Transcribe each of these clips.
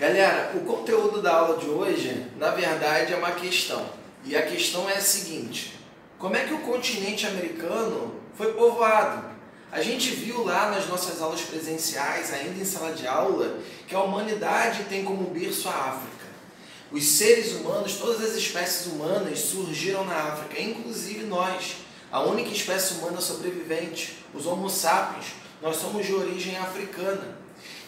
Galera, o conteúdo da aula de hoje, na verdade, é uma questão. E a questão é a seguinte: como é que o continente americano foi povoado? A gente viu lá nas nossas aulas presenciais, ainda em sala de aula, que a humanidade tem como berço a África. Os seres humanos, todas as espécies humanas surgiram na África, inclusive nós, a única espécie humana sobrevivente, os Homo sapiens, nós somos de origem africana.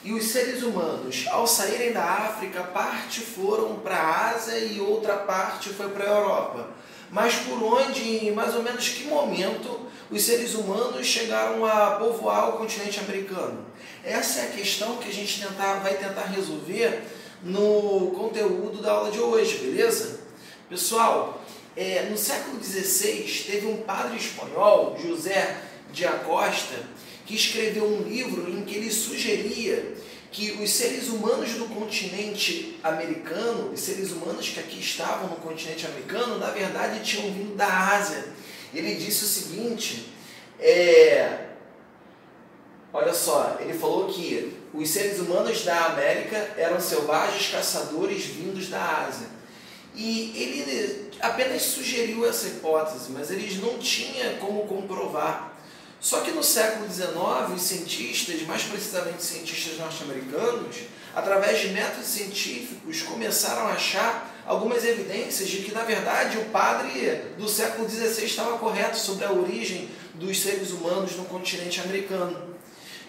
E os seres humanos, ao saírem da África, parte foram para a Ásia e outra parte foi para a Europa. Mas por onde, em mais ou menos que momento, os seres humanos chegaram a povoar o continente americano? Essa é a questão que a gente vai tentar resolver no conteúdo da aula de hoje, beleza? Pessoal, no século XVI, teve um padre espanhol, José de Acosta, que escreveu um livro em que ele sugeria que os seres humanos do continente americano, os seres humanos que aqui estavam no continente americano, na verdade tinham vindo da Ásia. Ele disse o seguinte, olha só, ele falou que os seres humanos da América eram selvagens caçadores vindos da Ásia. E ele apenas sugeriu essa hipótese, mas eles não tinham como comprovar. Só que no século XIX, os cientistas, mais precisamente cientistas norte-americanos, através de métodos científicos, começaram a achar algumas evidências de que, na verdade, o padre do século XVI estava correto sobre a origem dos seres humanos no continente americano.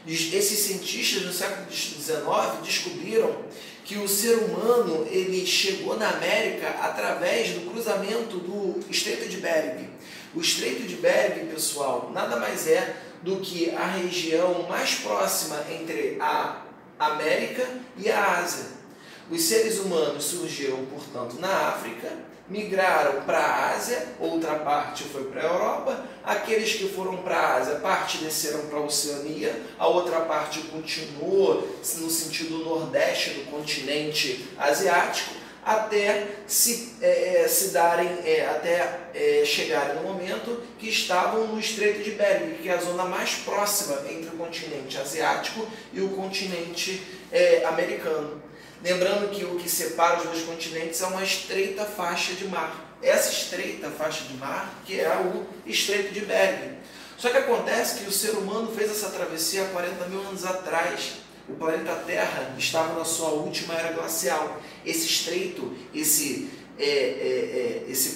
Esses cientistas no século XIX descobriram que o ser humano ele chegou na América através do cruzamento do Estreito de Bering. O Estreito de Bering, pessoal, nada mais é do que a região mais próxima entre a América e a Ásia. Os seres humanos surgiram, portanto, na África, migraram para a Ásia, outra parte foi para a Europa, aqueles que foram para a Ásia, parte desceram para a Oceania, a outra parte continuou no sentido nordeste do continente asiático, até chegarem no momento que estavam no Estreito de Bering, que é a zona mais próxima entre o continente asiático e o continente americano. Lembrando que o que separa os dois continentes é uma estreita faixa de mar. Essa estreita faixa de mar que é o Estreito de Bering. Só que acontece que o ser humano fez essa travessia há 40 mil anos atrás. O planeta Terra estava na sua última era glacial. Esse estreito, esse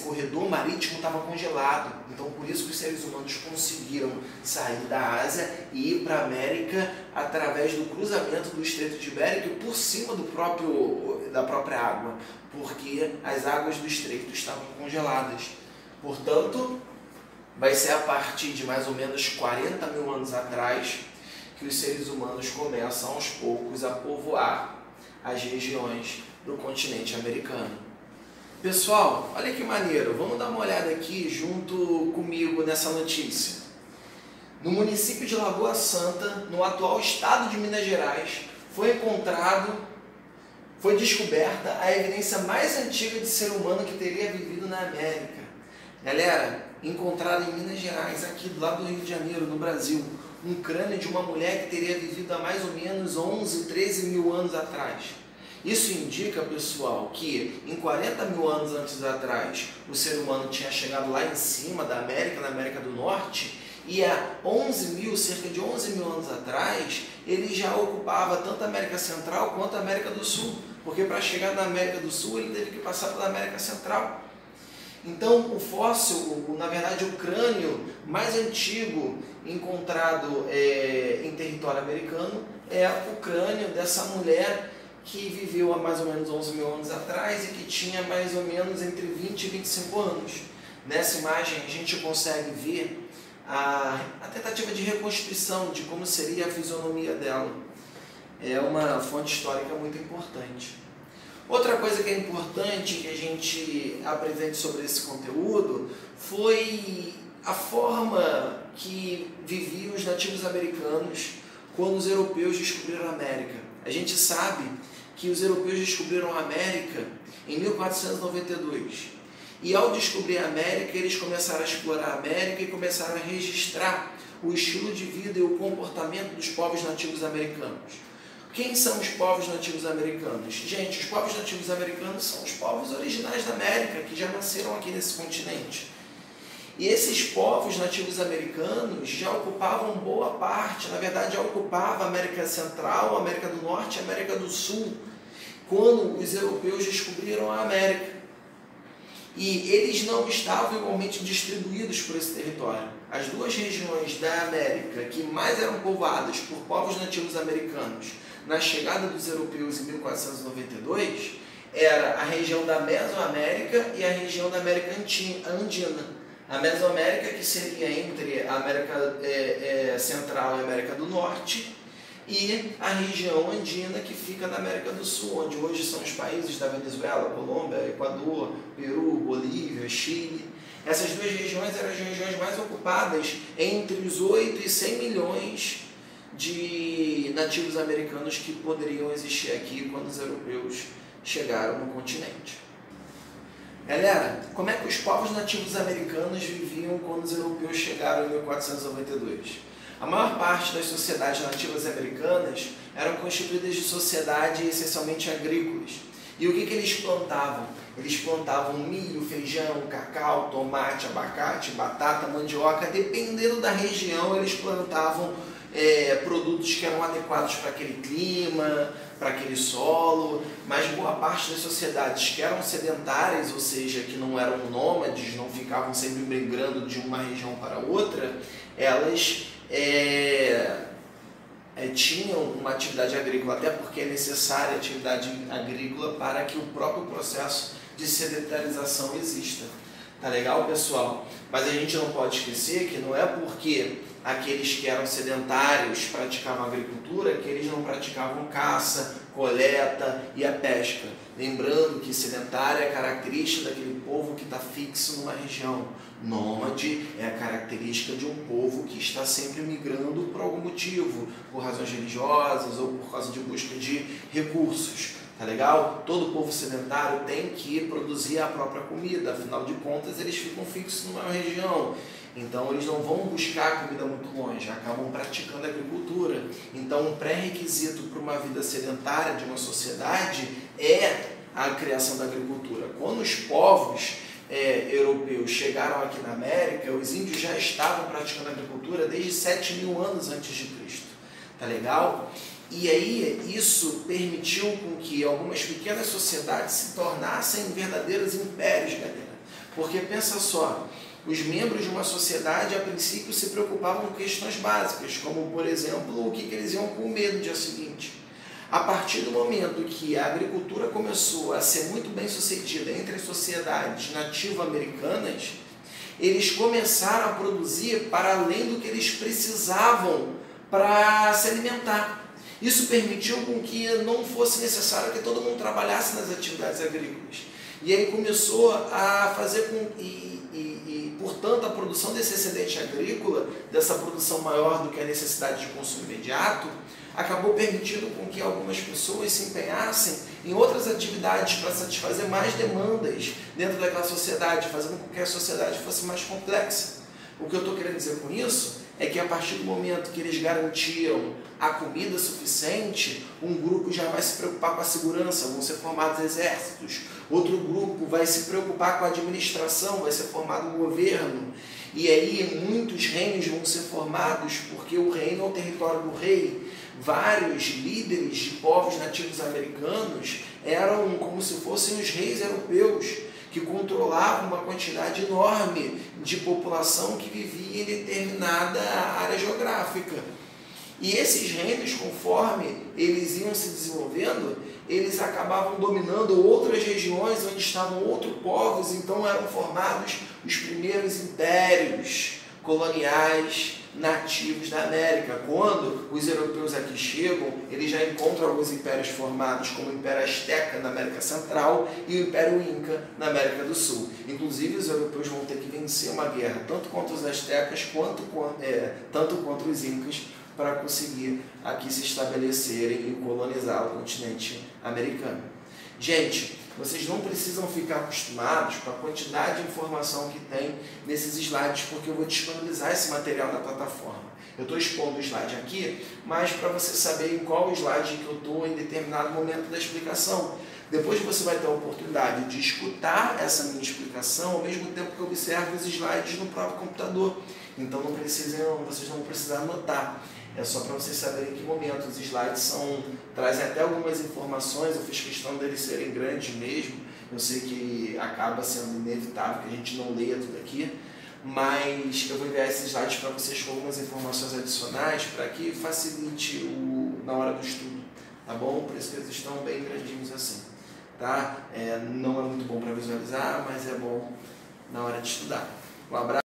corredor marítimo estava congelado. Então, por isso que os seres humanos conseguiram sair da Ásia e ir para a América através do cruzamento do Estreito de Bering por cima da própria água, porque as águas do estreito estavam congeladas. Portanto, vai ser a partir de mais ou menos 40 mil anos atrás que os seres humanos começam aos poucos a povoar as regiões do continente americano. Pessoal, olha que maneiro, vamos dar uma olhada aqui junto comigo nessa notícia. No município de Lagoa Santa, no atual estado de Minas Gerais, foi descoberta a evidência mais antiga de ser humano que teria vivido na América. Galera, encontrado em Minas Gerais, aqui do lado do Rio de Janeiro, no Brasil, um crânio de uma mulher que teria vivido há mais ou menos 11, 13 mil anos atrás. Isso indica, pessoal, que em 40 mil anos antes atrás, o ser humano tinha chegado lá em cima da América, na América do Norte, e há cerca de 11 mil anos atrás, ele já ocupava tanto a América Central quanto a América do Sul, porque para chegar na América do Sul, ele teve que passar pela América Central. Então, o fóssil, na verdade, o crânio mais antigo encontrado em território americano é o crânio dessa mulher que viveu há mais ou menos 11 mil anos atrás e que tinha mais ou menos entre 20 e 25 anos. Nessa imagem, a gente consegue ver a tentativa de reconstrução de como seria a fisionomia dela. É uma fonte histórica muito importante. Outra coisa que é importante que a gente apresente sobre esse conteúdo foi a forma que viviam os nativos americanos quando os europeus descobriram a América. A gente sabe que os europeus descobriram a América em 1492. E ao descobrir a América, eles começaram a explorar a América e começaram a registrar o estilo de vida e o comportamento dos povos nativos americanos. O Quem são os povos nativos americanos? Gente, os povos nativos americanos são os povos originais da América, que já nasceram aqui nesse continente. E esses povos nativos americanos já ocupavam boa parte, na verdade já ocupavam a América Central, a América do Norte e a América do Sul, quando os europeus descobriram a América. E eles não estavam igualmente distribuídos por esse território. As duas regiões da América que mais eram povoadas por povos nativos americanos na chegada dos europeus em 1492 era a região da Mesoamérica e a região da América Andina. A Mesoamérica, que seria entre a América Central e a América do Norte, e a região andina, que fica na América do Sul, onde hoje são os países da Venezuela, Colômbia, Equador, Peru, Bolívia, Chile. Essas duas regiões eram as regiões mais ocupadas entre os 8 e 100 milhões de nativos americanos que poderiam existir aqui quando os europeus chegaram no continente. Galera, como é que os povos nativos americanos viviam quando os europeus chegaram em 1492? A maior parte das sociedades nativas americanas eram constituídas de sociedades essencialmente agrícolas. E o que eles plantavam? Eles plantavam milho, feijão, cacau, tomate, abacate, batata, mandioca. Dependendo da região, eles plantavam produtos que eram adequados para aquele clima, para aquele solo, mas boa parte das sociedades que eram sedentárias, ou seja, que não eram nômades, não ficavam sempre migrando de uma região para outra, elas tinham uma atividade agrícola, até porque é necessária a atividade agrícola para que o próprio processo de sedentarização exista. Tá legal, pessoal? Mas a gente não pode esquecer que não é porque aqueles que eram sedentários praticavam agricultura que eles não praticavam caça, coleta e a pesca. Lembrando que sedentário é característica daquele povo que está fixo numa região. Nômade é a característica de um povo que está sempre migrando por algum motivo, por razões religiosas ou por causa de busca de recursos. Tá legal? Todo povo sedentário tem que produzir a própria comida, afinal de contas eles ficam fixos numa região. Então eles não vão buscar comida muito longe, acabam praticando agricultura. Então um pré-requisito para uma vida sedentária de uma sociedade é a criação da agricultura. Quando os povos europeus chegaram aqui na América, os índios já estavam praticando agricultura desde 7.000 anos antes de Cristo. Tá legal? E aí isso permitiu com que algumas pequenas sociedades se tornassem verdadeiros impérios, galera. Porque pensa só, os membros de uma sociedade a princípio se preocupavam com questões básicas, como por exemplo o que eles iam comer no dia seguinte. A partir do momento que a agricultura começou a ser muito bem sucedida entre as sociedades nativo-americanas, eles começaram a produzir para além do que eles precisavam para se alimentar. Isso permitiu com que não fosse necessário que todo mundo trabalhasse nas atividades agrícolas. E aí começou a fazer com portanto, a produção desse excedente agrícola, dessa produção maior do que a necessidade de consumo imediato, acabou permitindo com que algumas pessoas se empenhassem em outras atividades para satisfazer mais demandas dentro daquela sociedade, fazendo com que a sociedade fosse mais complexa. O que eu estou querendo dizer com isso é que a partir do momento que eles garantiam a comida suficiente, um grupo já vai se preocupar com a segurança, vão ser formados exércitos, outro grupo vai se preocupar com a administração, vai ser formado um governo, e aí muitos reinos vão ser formados, porque o reino é o território do rei. Vários líderes de povos nativos americanos eram como se fossem os reis europeus, que controlavam uma quantidade enorme de população que vivia em determinada área geográfica. E esses reinos, conforme eles iam se desenvolvendo, eles acabavam dominando outras regiões onde estavam outros povos, então eram formados os primeiros impérios coloniais nativos da América. Quando os europeus aqui chegam, eles já encontram alguns impérios formados, como o Império Azteca na América Central e o Império Inca na América do Sul. Inclusive, os europeus vão ter que vencer uma guerra, tanto contra os aztecas, tanto contra os incas, para conseguir aqui se estabelecerem e colonizar o continente americano. Gente, vocês não precisam ficar acostumados com a quantidade de informação que tem nesses slides, porque eu vou disponibilizar esse material na plataforma. Eu estou expondo o slide aqui, mas para você saber em qual slide que eu estou em determinado momento da explicação. Depois você vai ter a oportunidade de escutar essa minha explicação ao mesmo tempo que observa os slides no próprio computador. Então vocês não vão precisar anotar. É só para vocês saberem em que momento. Os slides trazem até algumas informações, eu fiz questão deles serem grandes mesmo. Eu sei que acaba sendo inevitável que a gente não leia tudo aqui, mas eu vou enviar esses slides para vocês com algumas informações adicionais para que facilite na hora do estudo, tá bom? Por isso que eles estão bem grandinhos assim, tá? Não é muito bom para visualizar, mas é bom na hora de estudar. Um abraço.